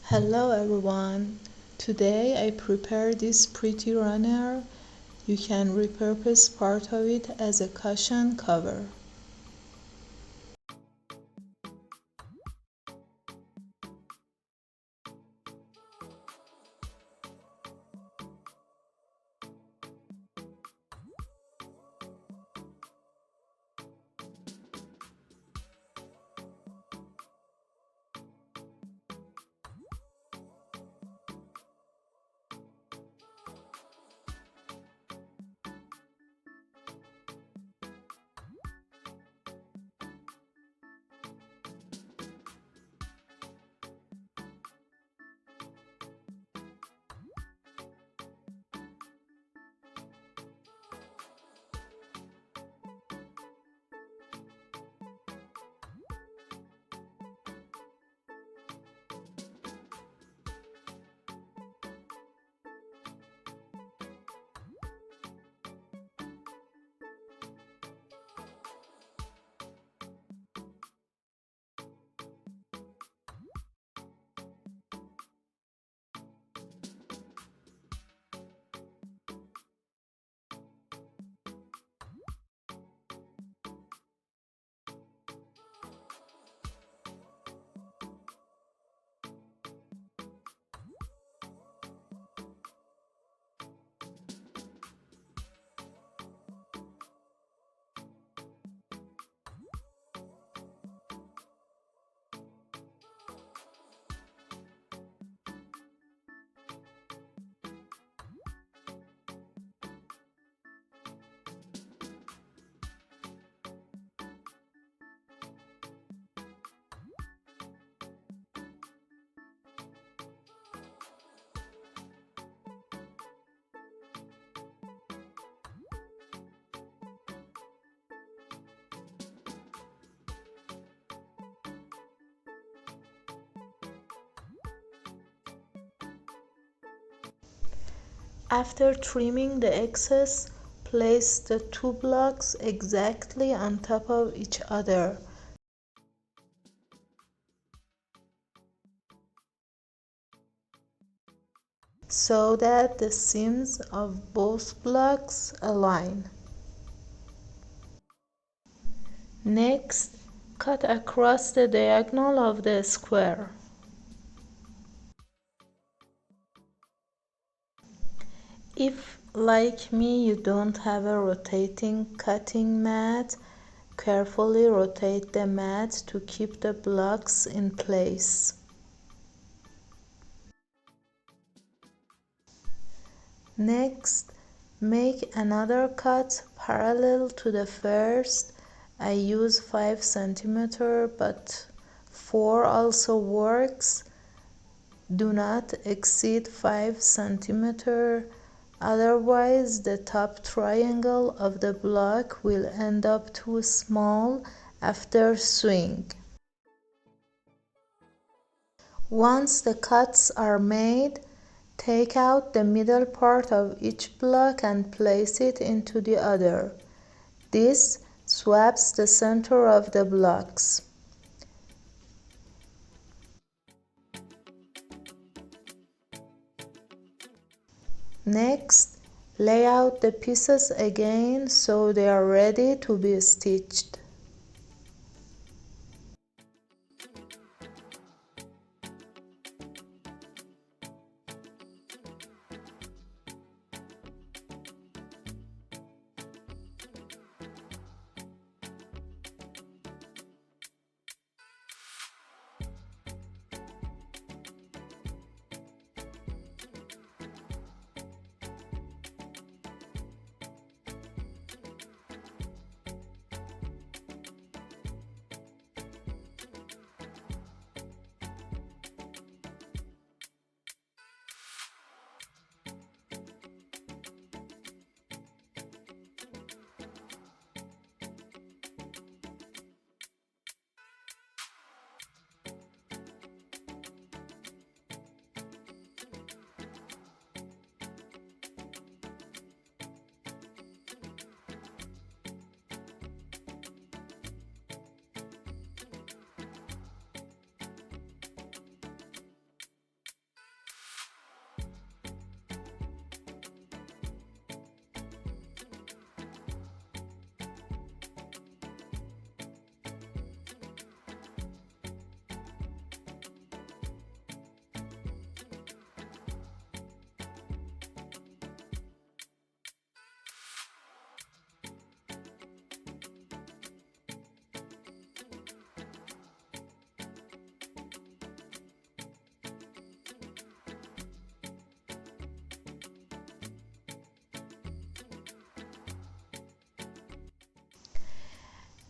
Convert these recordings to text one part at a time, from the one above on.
Hello everyone! Today I prepared this pretty runner. You can repurpose part of it as a cushion cover. After trimming the excess, place the two blocks exactly on top of each other. So that the seams of both blocks align. Next, cut across the diagonal of the square. If, like me, you don't have a rotating cutting mat, carefully rotate the mat to keep the blocks in place. Next, make another cut parallel to the first. I use 5 cm, but 4 also works. Do not exceed 5 cm, otherwise the top triangle of the block will end up too small after sewing. Once the cuts are made, take out the middle part of each block and place it into the other. This swaps the center of the blocks. Next, lay out the pieces again so they are ready to be stitched.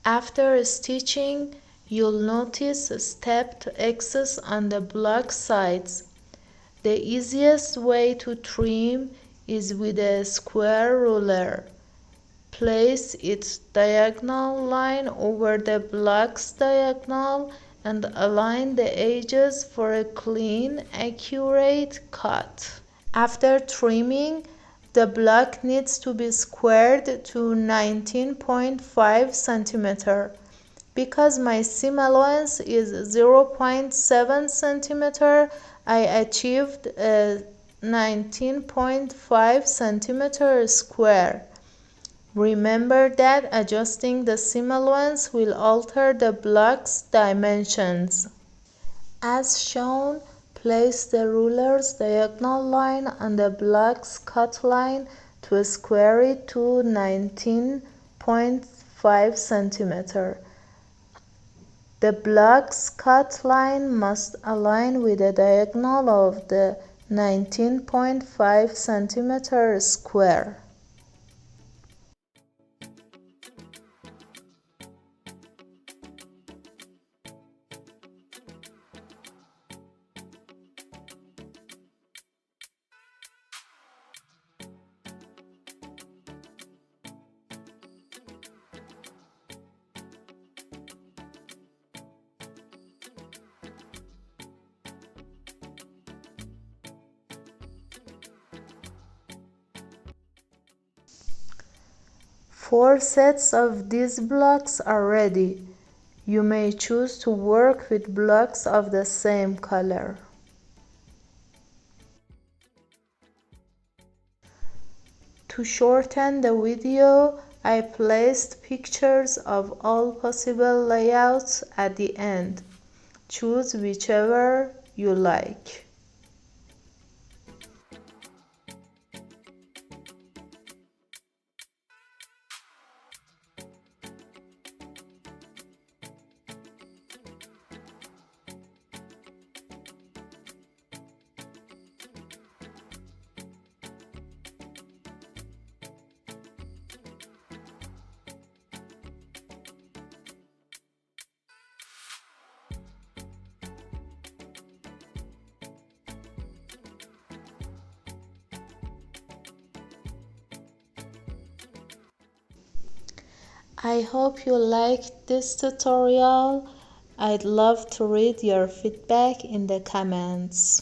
After stitching, you'll notice stepped X's on the block sides. The easiest way to trim is with a square ruler. Place its diagonal line over the block's diagonal and align the edges for a clean, accurate cut. After trimming, the block needs to be squared to 19.5 centimeter. Because my seam allowance is 0.7 centimeter, I achieved a 19.5 centimeter square. Remember that adjusting the seam allowance will alter the block's dimensions. As shown, place the ruler's diagonal line on the block's cut line to square it to 19.5 centimeter. The block's cut line must align with the diagonal of the 19.5 centimeter square. Four sets of these blocks are ready. You may choose to work with blocks of the same color. To shorten the video, I placed pictures of all possible layouts at the end. Choose whichever you like. I hope you liked this tutorial. I'd love to read your feedback in the comments.